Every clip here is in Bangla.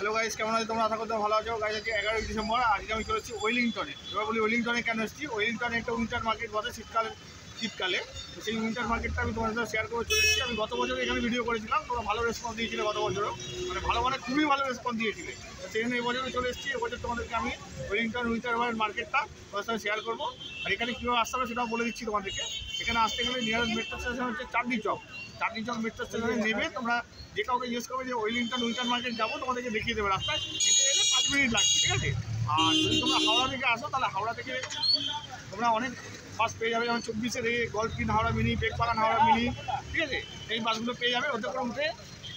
হ্যালো গাইস, কেমন আছো তোমরা? আশা করতে ভালো আছো। গাইস আজকে 11ই ডিসেম্বর, আজকে আমি চলে এসেছি ওয়েলিংটনে। এবার বলি ওয়েলিংটনে কেন এসেছি। ওয়েলিংটনে একটা উইন্টার মার্কেট বসে শীতকালে। তো সেই উইন্টার মার্কেটটা আমি তোমাদের সাথে শেয়ার করে চলে এসেছি। আমি গত বছর এখানে ভিডিও করেছিলাম, তোমরা ভালো রেসপন্স দিয়েছিলে গত বছরও, মানে খুবই ভালো রেসপন্স দিয়েছিলে। তো সেই জন্য এবছরে চলে এসেছি। এবছর তোমাদেরকে আমি ওয়েলিংটন উইন্টার মার্কেটটা তোমাদের সাথে শেয়ার করবো। আর এখানে কীভাবে আসতে হবে সেটাও বলে দিচ্ছি তোমাদেরকে। এখানে আসতে গেলে নিয়ারেস্ট মেট্রো স্টেশন হচ্ছে চাঁদনি চক মেট্রো স্টেশনে নেবে তোমরা যে কাউকে জিজ্ঞেস করবে যে ওয়েলিংটন উইন্টার মার্কেট যাবো, তোমাদেরকে দেখিয়ে দেবে রাস্তায়। হেঁটে এলে 5 মিনিট লাগবে, ঠিক আছে। আর যদি তোমরা হাওড়া থেকে আসো, তাহলে হাওড়া থেকে তোমরা অনেক বাস পেয়ে যাবে, যেমন 24-এর এই গল্ফিন হাওড়া মিনি, বেগবাগান হাওড়া মিনি, ঠিক আছে। এই বাসগুলো পেয়ে যাবে। ওদের করে উঠে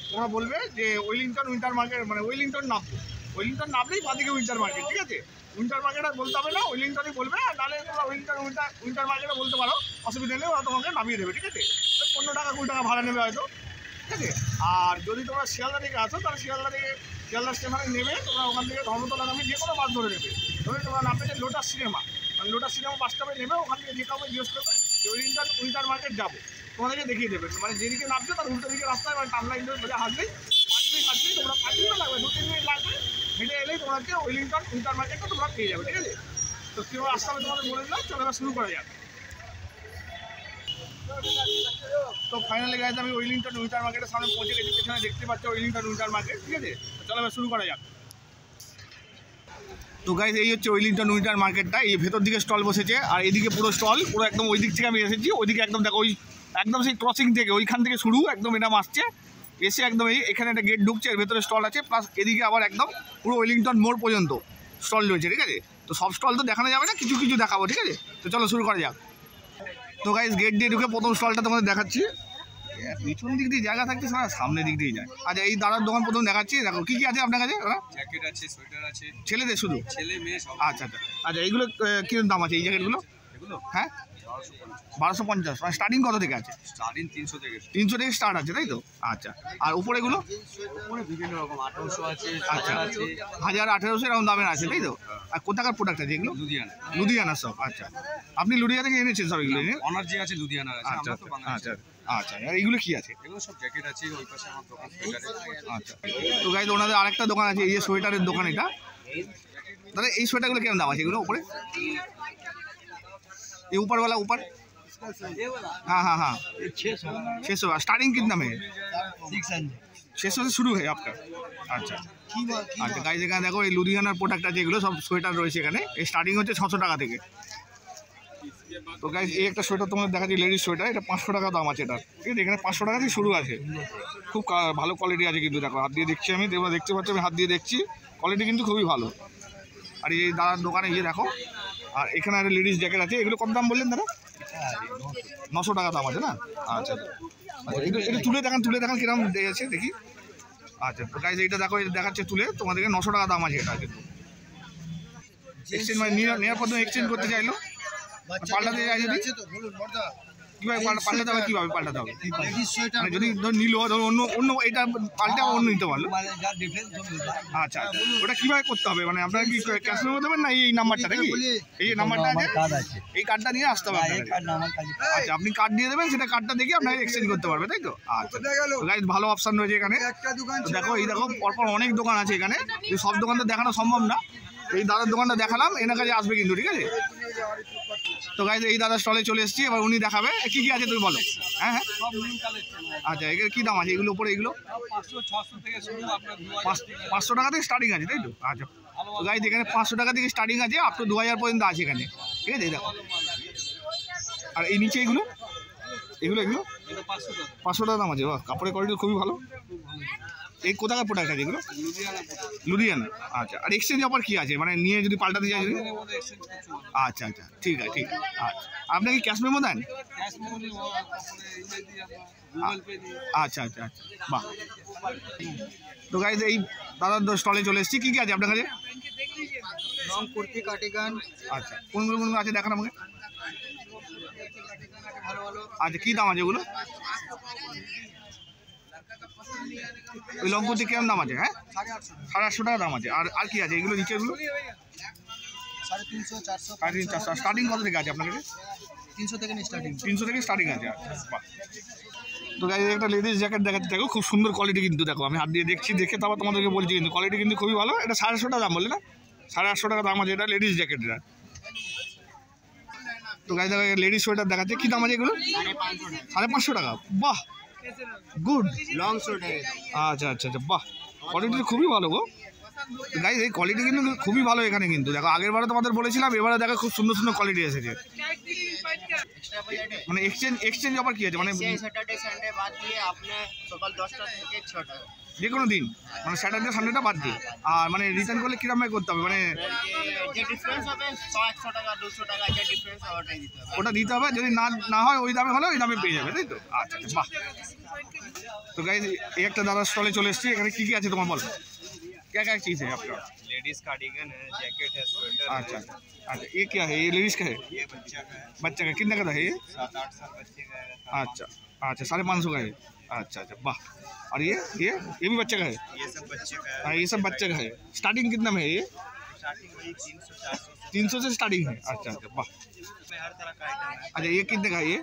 তোমরা বলবে যে ওয়েলিংটন উইন্টার মার্কেট, মানে ওয়েলিংটন নামবো। ওয়েলিংটন নামলেই বাদিকে উইন্টার মার্কেট, ঠিক আছে। উইন্টার মার্কেট আর বলতে হবে না, ওয়েলিংটনই বলবে। আর নাহলে তোমরা উইন্টার মার্কেটে বলতে পারো, অসুবিধা নেই, ওরা তোমাকে নামিয়ে দেবে, ঠিক আছে। 15 টাকা 20 টাকা ভাড়া নেবে হয়তো, ঠিক আছে। আর যদি তোমরা শিয়ালদা থেকে আসো, তাহলে শিয়ালদা স্টেশনে নেবে তোমরা, ওখান থেকে ধর্মতলা নামে যে কোনো বাস ধরে নেবে। ধরে তোমরা নামবে যে লোটাস সিনেমা, মানে লোটাস সিনেমা বাস স্টপে নেবে। ওখান থেকে যে কাউকে জিজ্ঞেস করবে যে উইন্টার মার্কেট যাবো, তোমাদেরকে দেখিয়ে দেবে। মানে যেদিকে নামবে তার উল্টো দিকে রাস্তায়, মানে টার্ন লাইন ধরে হাঁটলেই 5 মিনিট হাঁটলেই তোমরা 5 মিনিট লাগবে, 2-3 মিনিট লাগবে। হেঁটে এলেই তোমাকে ওয়েলিংটন উইন্টার মার্কেটটা তোমরা পেয়ে যাবে, ঠিক আছে। তো কীভাবে আসতে হবে তোমাদের বলে দিলাম, চলো এবার শুরু করা যাক। তো ফাইনালি গাইজ আমি ওয়েলিংটন উইন্টার মার্কেটের সামনে পৌঁছে গেছি। পেছনে দেখতে পাচ্ছ ওয়েলিংটন উইন্টার মার্কেট, ঠিক আছে। চলো এবার শুরু করা যাক। তো গাইজ এই হচ্ছে ওয়েলিংটন উইন্টার মার্কেটটা। এই ভেতর দিকে স্টল বসেছে, আর এদিকে পুরো স্টল পুরো একদম ওই দিক থেকে আমি এসেছি। ওইদিকে একদম দেখো, ওই একদম সেই ক্রসিং থেকে ওইখান থেকে শুরু, একদম এটা আসছে এসে একদম এখানে একটা গেট ঢুকছে, এর ভেতরে স্টল আছে। প্লাস এদিকে আবার একদম পুরো ওয়েলিংটন মোড় পর্যন্ত স্টল রয়েছে, ঠিক আছে। তো সব স্টল তো দেখানো যাবে না, কিছু কিছু দেখাবো, ঠিক আছে। তো চলো শুরু করা যাক। তো গাইজ গেট দিয়ে ঢুকে প্রথম স্টলটা তোমাদের দেখাচ্ছি। পিছন দিক দিয়ে জায়গা থাকছে, সামনের দিক দিয়ে যায়। আচ্ছা, এই দাদার দোকান প্রথম দেখাচ্ছি। দেখো কী কী আছে আপনার কাছে। জ্যাকেট আছে, সোয়েটার আছে, ছেলেদের শুধু? ছেলে মেয়ে সব। আচ্ছা, এইগুলো কিরকম দাম আছে এই জ্যাকেটগুলো? এগুলো হ্যাঁ 1250। মানে স্টার্টিং কত থেকে আছে? স্টার্টিং 300 থেকে স্টার্ট আছে, তাই তো? আচ্ছা, আর উপরে এগুলো? উপরে বিভিন্ন রকম 1800 আছে, আচ্ছা, 1000 আছে, 1000-1800 এরকম দামের আছে, তাই তো? আর কোথাকার প্রোডাক্ট আছে এগুলো? লুধিয়ানা সব। আচ্ছা, আপনি লুধিয়ানা থেকে এনেছেন সব এগুলো? অনার যে আছে লুধিয়ানার আছে। আচ্ছা আমরা তো বাঙালি। আচ্ছা আচ্ছা, আর এইগুলো কি আছে? এগুলো সব জ্যাকেট আছে, ওই পাশে আমার দোকান সোয়েটারের। আচ্ছা, তো গাইজ ওনাদের আরেকটা দোকান আছে, এই যে সোয়েটারের দোকান এটা। দাদা এই সোয়েটারগুলো কেমন দাম আছে এগুলো উপরে? ये ऊपर वाला ऊपर? हाँ हाँ हाँ 600। स्टार्टिंग कितना में है? 600 से शुरू है आपका? अच्छा अच्छा गाइस, এখানে দেখো এই লুধিয়ানার প্রোডাক্ট আছে, এগুলো সব সোয়েটার রয়েছে এখানে। এই স্টার্টিং হচ্ছে 600 টাকা থেকে। তো গাইস এই একটা সোয়েটার তোমাদের দেখাচ্ছি, লেডিস সোয়েটার। এটা 500 টাকা দাম আছে এটা, ঠিক আছে। এখানে 500 টাকা থেকে শুরু আছে। খুব ভালো কোয়ালিটি আছে কিন্তু। দেখো হাত দিয়ে দেখছি আমি, দেখতে পাচ্ছি আমি হাত দিয়ে দেখছি, কোয়ালিটি কিন্তু খুবই ভালো। আর এই দাদার দোকানে গিয়ে দেখো, আর এখানে একটা লেডিস জ্যাকেট আছে। এগুলো কত দাম বললেন দাদা? 900 টাকা দাম আছে না? আচ্ছা এগুলো এটা তুলে দেখান কিরকম দিয়েছে দেখি। আচ্ছা তো গাইজ এইটা দেখো, এটা দেখাচ্ছে তুলে তোমাদেরকে 900 টাকা দাম আছে এটা। কিন্তু এক্সচেঞ্জ মানে নেওয়ার পর এক্সচেঞ্জ করতে চাইলো, পাল্টাতে চাই যদি কীভাবে পাল্টাতে হবে? কীভাবে পাল্টাতে হবে? মানে যদি ধর নিল, ধর অন্য এটা পাল্টে অন্য নিতে পারলো। আচ্ছা, ওটা কীভাবে করতে হবে? মানে আপনারা কি ক্যাশ মেমো দেবেন না এই নাম্বারটা নাকি? এই নাম্বারটা আছে, এই কার্ডটা নিয়ে আসতে হবে। আচ্ছা, আপনি কার্ড দিয়ে দেবেন, সেটা কার্ডটা দেখে আপনাকে এক্সচেঞ্জ করতে পারবে, তাই তো? আচ্ছা গাইজ ভালো অপশান রয়েছে এখানে। দেখো এই দেখো পরপর অনেক দোকান আছে এখানে, সব দোকান তো দেখানো সম্ভব না। এই দাদার দোকানটা দেখালাম, এনার কাছে আসবে কিন্তু, ঠিক আছে। তো গাইজ এই দাদার স্টলে চলে এসেছি, এবার উনি দেখাবে কী কী আছে তুমি বলো। হ্যাঁ হ্যাঁ আচ্ছা, এগুলো কী দাম আছে এগুলো উপরে? এগুলো 500 টাকা থেকে স্টার্টিং আছে, তাই তো? আচ্ছা গাইজ এখানে 500 টাকা থেকে স্টার্টিং আছে, আপ টু 2000 পর্যন্ত আছে এখানে, ঠিক আছে। দেখো আর এই নিচে এগুলো 500 টাকা দাম আছে। বাহ, কাপড়ের কোয়ালিটি খুবই ভালো। এই কোথাকার প্রোডাক্ট আছে এগুলো? লুধিয়ানা। আচ্ছা, আর এক্সচেঞ্জ অফার কী আছে? মানে নিয়ে যদি পাল্টাতে চাই যদি? আচ্ছা আচ্ছা, ঠিক আছে ঠিক আছে। আচ্ছা, আপনি কি ক্যাশ মেমো দেন? আচ্ছা আচ্ছা আচ্ছা, বাহ। তো গাইজ এই দাদার স্টলে চলে এসেছি। কী কী আছে আপনার কাছে? Long kurti, cardigan. আচ্ছা, কোনগুলো আছে দেখান আমাকে। আচ্ছা, কী দাম আছে ওগুলো? ওই লং কুর্তি কেমন দাম আছে? হ্যাঁ 850 টাকা দাম আছে। আর কি আছে এগুলো নিচেগুলো? 350, 400। 450। স্টার্টিং কত থেকে আছে আপনার কাছে? 300 থেকে স্টার্টিং। 300 থেকে স্টার্টিং আছে। আচ্ছা বাহ। তো গাইজ একটা লেডিস জ্যাকেট দেখাচ্ছি, দেখো খুব সুন্দর কোয়ালিটি কিন্তু, দেখো আমি হাত দিয়ে দেখছি, দেখে তারপর তোমাদেরকে বলছি কিন্তু কোয়ালিটি কিন্তু খুবই ভালো। এটা 850 টাকা দাম বললে না, 850 টাকা দাম আছে এটা লেডিস জ্যাকেটটা। তো গাইজ দেখো লেডিস সোয়েটার দেখাচ্ছে, কী দাম আছে এগুলো? 550 টাকা। বাহ, গুড লং सूट है আচ্ছা আচ্ছা আচ্ছা, বাহ কোয়ালিটি খুবই ভালো গো গাইজ, এই কোয়ালিটি কিন্তু খুবই ভালো এখানে কিন্তু। দেখো আগের বারে তোমাদের বলেছিলাম, এবারে দেখো খুব সুন্দর সুন্দর কোয়ালিটি এসেছে। মানে এক্সচেঞ্জ অফার কি আছে? মানে सैटरडे संडे बात दिए आपने सकाल 10টা থেকে 6টা যে কোনো দিন, মানে স্যাটারডে সানডেটা বাদ দিয়ে। আর মানে রিটার্ন করলে কিরকম করতে হবে? মানে যে ডিফারেন্স হবে 100 টাকা 200 টাকা যে ডিফারেন্স হবে ওটাই দিতে হবে। ওটা দিতে হবে, যদি না না হয় ওই দামে হলে ওই দামে পেয়ে যাবে, তাই তো? আচ্ছা আচ্ছা, বাহ। তো গাইজ এই একটা দাদার স্টলে চলে এসেছি, এখানে কী কী আছে তোমার বলো, क्या क्या चीज़ है आपका? लेडीज कार्डिगन है, जैकेट है, स्वेटर अच्छा अच्छा, ये क्या है? ये लेडीज़ का है? ये बच्चा का है, बच्चा का कितने का था ये? 7-8 साल बच्चे का है। अच्छा अच्छा, 550 का है। अच्छा अच्छा, वाह। और ये भी बच्चे का है? ये सब बच्चे का है। हाँ, ये सब बच्चे का है। स्टार्टिंग कितना में है ये? स्टार्टिंग वही 300-400 300 से स्टार्टिंग है। अच्छा अच्छा, वाह। में हर तरह का आइटम है। अच्छा, ये कितने का है ये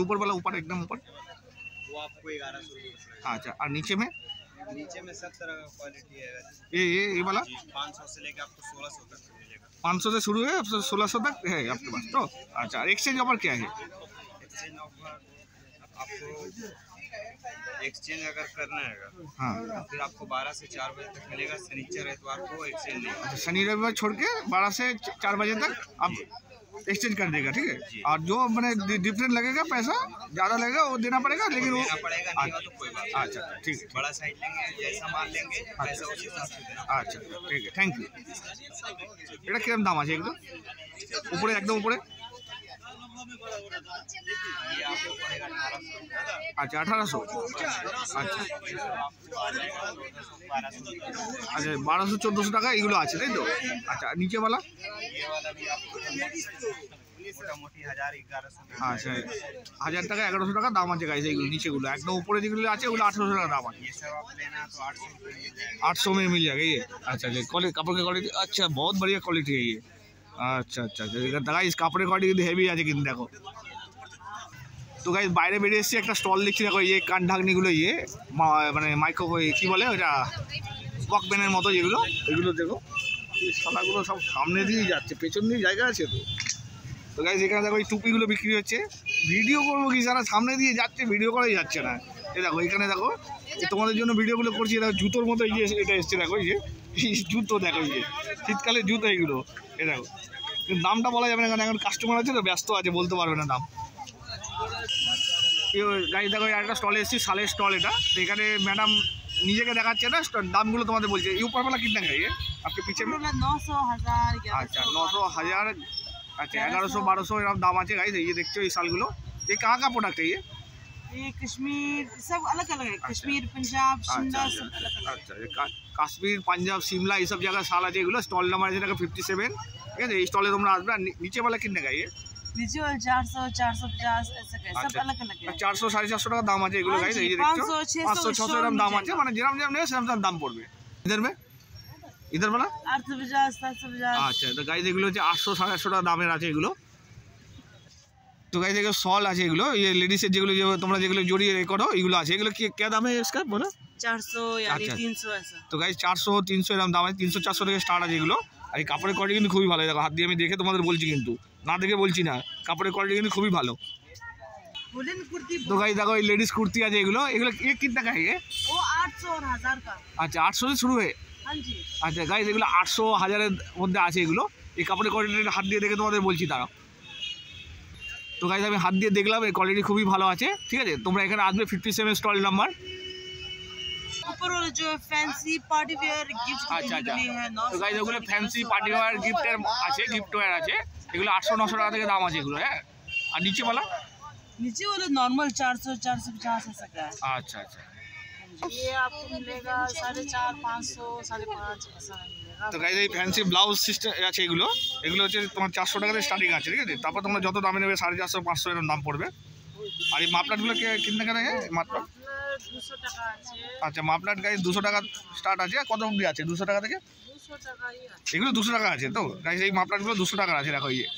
ऊपर वाला, ऊपर एकदम ऊपर? वो आपको 1100 रुपये पड़ेगा। अच्छा, और नीचे में? नीचे में सब तरह का क्वालिटी है ये वाला जी, 500 से लेकर आपको 1600 तक मिलेगा। 500 से शुरू है, अब 1600 तक है आपके पास तो। अच्छा, एक्सचेंज ऑफर क्या है? एक्सचेंज ऑफर आपको एक्सचेंज अगर करना है हाँ, तो फिर आपको 12 से 4 बजे तक मिलेगा। शनिचर एतवार को एक्सचेंज नहीं होगा। अच्छा, शनि रविवार छोड़ के 12 से 4 बजे तक आप एक्सचेंज कर देगा, ठीक है। और जो मैंने डिफरेंट लगेगा, पैसा ज़्यादा लगेगा वो देना पड़ेगा, लेकिन वो देना पड़ेगा, नहीं हो तो कोई बात नहीं। अच्छा ठीक है, बड़ा साइज लेंगे, जैसा माल लेंगे पैसा उसी हिसाब से देना। আচ্ছা ঠিক আছে, থ্যাংক ইউ। এটা কিরকম দাম আছে এগুলো? উপরে একদম উপরে? ये आपको पड़ेगा 1800 रुपये। আচ্ছা 1800। আচ্ছা आपको आ जाएगा 1200। আচ্ছা, 1200-1400 টাকা এগুলো আছে, তাই তো? আচ্ছা, আর নিচেওয়ালা? ये वाला भी आपको मोटा मोटी 1000-1100 में। আচ্ছা, 1000 টাকা 1100 টাকা দাম আছে গাইস এইগুলো। নিচেগুলো একদম উপরে যেগুলো আছে ওগুলো 1800 টাকা দাম আছে। ये सब आप लेना है तो 800 रुपये मिल जाएगा। 800 में मिल जाएगा ये? अच्छा अच्छा, कपड़े की क्वालिटी अच्छा, बहुत बढ़िया क्वालिटी है ये। अच्छा अच्छा अच्छा गाइस, কাপড়ের কোয়ালিটি কিন্তু হেভি আছে কিন্তু, দেখো। তো গাইস বাইরে বেরিয়ে এসেছি, একটা স্টল দেখছি, দেখো এই কান ঢাকনিগুলো, মানে মাইক্রো কী বলে ওটা, ওয়াকম্যানের মতো যেগুলো, এগুলো দেখো এই শালাগুলো সব সামনে দিয়েই যাচ্ছে, পেছন দিয়ে জায়গা আছে তো। তো গাইস এখানে দেখো এই টুপিগুলো বিক্রি হচ্ছে। ভিডিও করবো কি, সারা সামনে দিয়ে যাচ্ছে, ভিডিও করাই যাচ্ছে না। এই দেখো এখানে দেখো, তোমাদের জন্য ভিডিওগুলো করছি, দেখো জুতোর মতো এটা এসছে, দেখো এই জুতো, দেখো শীতকালে জুতো এইগুলো, এ দেখো। কিন্তু দামটা বলা যাবে না, কারণ এখন কাস্টমার আছে তো, ব্যস্ত আছে, বলতে পারবে না দাম। গাড়ি দেখো একটা স্টলে এসেছি, শালের স্টল এটা। তো এখানে ম্যাডাম নিজেকে দেখাচ্ছে না, দামগুলো তোমাদের বলছে। এই উপরওয়ালা কিतना है ये आपके पीछे में? 900 1000 अच्छा 900 1000 अच्छा 1100 1200 এরকম দাম আছে গাইস। এই দেখছো এই শালগুলো, ये कहाँ का प्रोडक्ट है ये? ये कश्मीर सब अलग अलग है। कश्मीर पंजाब शिमला अच्छा सब अलग अलग अच्छा, কাশ্মীর পাঞ্জাব সিমলা এইসব জায়গায় শাল আছে। এগুলো স্টল নাম্বার আছে দেখো 57, ঠিক আছে। এই স্টলে তোমরা আসবে। নিচেওয়ালা কিনতে গাই नीचे वाले 400 450 ऐसे का सब अलग अलग है। 400 450 টাকা দাম আছে এগুলো গাইস। এই যে দেখছো 500 600 এরকম দাম আছে, মানে যেরকম যেরকম নেবে সেরকম দাম পড়বে। इधर वाला 850 750। আচ্ছা, তো গাইস এগুলো হচ্ছে 800 850 টাকা দামের আছে এগুলো। তো গাইস এগুলো শল আছে, এগুলো এই লেডিসের যেগুলো তোমরা যেগুলো জড়িয়ে করো এগুলো আছে। এগুলো কি দাম है इसका बोलो? 400 यानी अच्छा। 300 ऐसा। তো গাইস 400 300 এরকম দাম আছে, 300 400 থেকে স্টার্ট আছে এগুলো। আর এই কাপড়ের কোয়ালিটি কিন্তু খুবই ভালো। দেখো হাত দিয়ে আমি দেখে তোমাদের বলছি, কিন্তু না দেখে বলছি না, কাপড়ের কোয়ালিটি কিন্তু খুবই ভালো। वुलन कुर्ती তো গাইস দেখো এই লেডিস কুর্তি আছে এগুলো। এগুলো कितना का है ये? वो 800 और 1000 का। আচ্ছা 800 से शुरू है। हाँ जी। আচ্ছা গাইস এগুলো 800 1000-এর মধ্যে আছে এগুলো। এই কাপড়ের কোয়ালিটি হাত দিয়ে দেখে তোমাদের বলছি তারা। তো গাইস আমি হাত দিয়ে দেখলাম, এই কোয়ালিটি খুবই ভালো আছে, ঠিক আছে। তোমরা এখানে আসবে 57 স্টল নাম্বার। ऊपर वाला जो फैंसी पार्टी वेयर गिफ्ट আচ্ছা के लिए है 900। তো গাইস ওগুলো ফ্যান্সি পার্টি ওয়্যার গিফটের আছে, গিফট ওয়্যার আছে। এগুলো 800 900 টাকা থেকে দাম আছে এগুলো, হ্যাঁ। আর নিচেওয়ালা नीचे वाला नॉर्मल 400 450 ऐसा का है। আচ্ছা আচ্ছা। ये आपको मिलेगा 450 500 550 ऐसा मिलेगा। তো গাইস এই ফ্যান্সি ব্লাউজ সিস্টেম আছে এগুলো। এগুলো হচ্ছে তোমার 400 টাকা থেকে স্টার্টিং আছে, ঠিক আছে। তারপর তোমরা যত দামে নেবে 450 500 এরকম দাম পড়বে। আর এই মাফলারগুলো কিনতে গেলে মাফলার 200 টাকা আছে। আচ্ছা মাফলার গাইস 200 টাকা স্টার্ট আছে। কত অবধি আছে 200 টাকা থেকে? 200 টাকাই আছে। এগুলো 200 টাকা আছে তো গাইস। এই মাফলারগুলো 200 টাকা আছে, দেখো ইয়ে।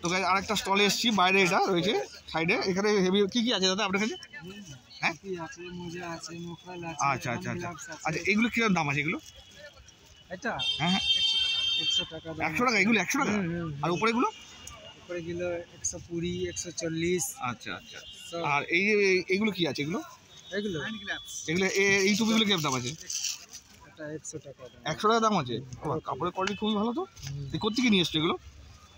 তো গাইজ আরেকটা স্টলে এসেছি, বাইরে এটা রয়েছে সাইডে। এখানে হেভি কী কী আছে দাদা আপনার কাছে? হ্যাঁ আছে মোজা আছে মোফাল আছে আচ্ছা আচ্ছা আচ্ছা আচ্ছা, এগুলো কিরকম দাম আছে এগুলো? এটা হ্যাঁ হ্যাঁ 100 টাকা 100 টাকা এগুলো 100 টাকা? আর উপরে এগুলো? উপরে কিলো 120 140। আচ্ছা আচ্ছা। আর এই যে এইগুলো কি আছে এগুলো? এগুলো এগুলো এই টুপিগুলো কিরকম দাম আছে? এটা 100 টাকা 100 টাকা দাম আছে? বাহ, কাপড়ের কোয়ালিটি খুবই ভালো তো। কোথেকে নিয়ে এসছো এগুলো?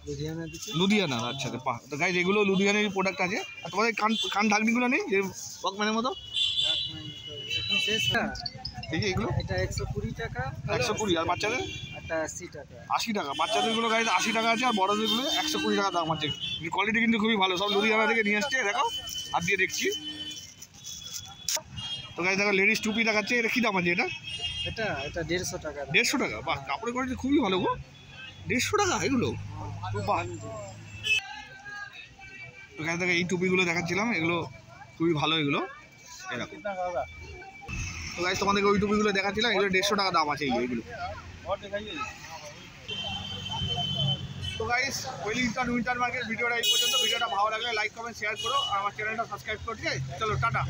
লুধিয়ানা দিচ্ছে। লুধিয়ানা, আচ্ছা আচ্ছা। বাহ, তো গাইজ এগুলো লুধিয়ানার প্রোডাক্ট আছে। আর তোমাদের কান ঢাকনিগুলো নেই যে ওয়াকম্যানের মতো? এখন শেষ না। এই যে এগুলো এটা 120 টাকা 120। আর বাচ্চাদের? এটা 80 টাকা 80 টাকা। বাচ্চাদেরগুলো গাইজ 80 টাকা আছে, আর বড়দেরগুলো 120 টাকা দাম আছে। কোয়ালিটি কিন্তু খুবই ভালো, সব লুধিয়ানা থেকে নিয়ে আসছে। দেখো হাত দিয়ে দেখছি। তো গাইজ দেখো লেডিস টুপি দেখাচ্ছে, এটা কী দাম আছে এটা? এটা 150 টাকা 150 টাকা? বাহ, কাপড়ের কোয়ালিটি খুবই ভালো গো। 150 টাকা এগুলো? বাহ। তো গাইজ দেখো এই টুপিগুলো দেখাচ্ছিলাম, এগুলো খুবই ভালো এগুলো। এরকম। তো গাইজ তোমাদেরকে ওই টুপিগুলো দেখাচ্ছিলাম, এগুলো 150 টাকা দাম আছে এইগুলো। তো গাইজ ওয়েলিংটন উইন্টার মার্কেট ভিডিওটা এই পর্যন্ত। ভিডিওটা ভালো লাগলে লাইক কমেন্ট শেয়ার করো, আর আমার চ্যানেলটা সাবস্ক্রাইব করতে। চলো টাটা।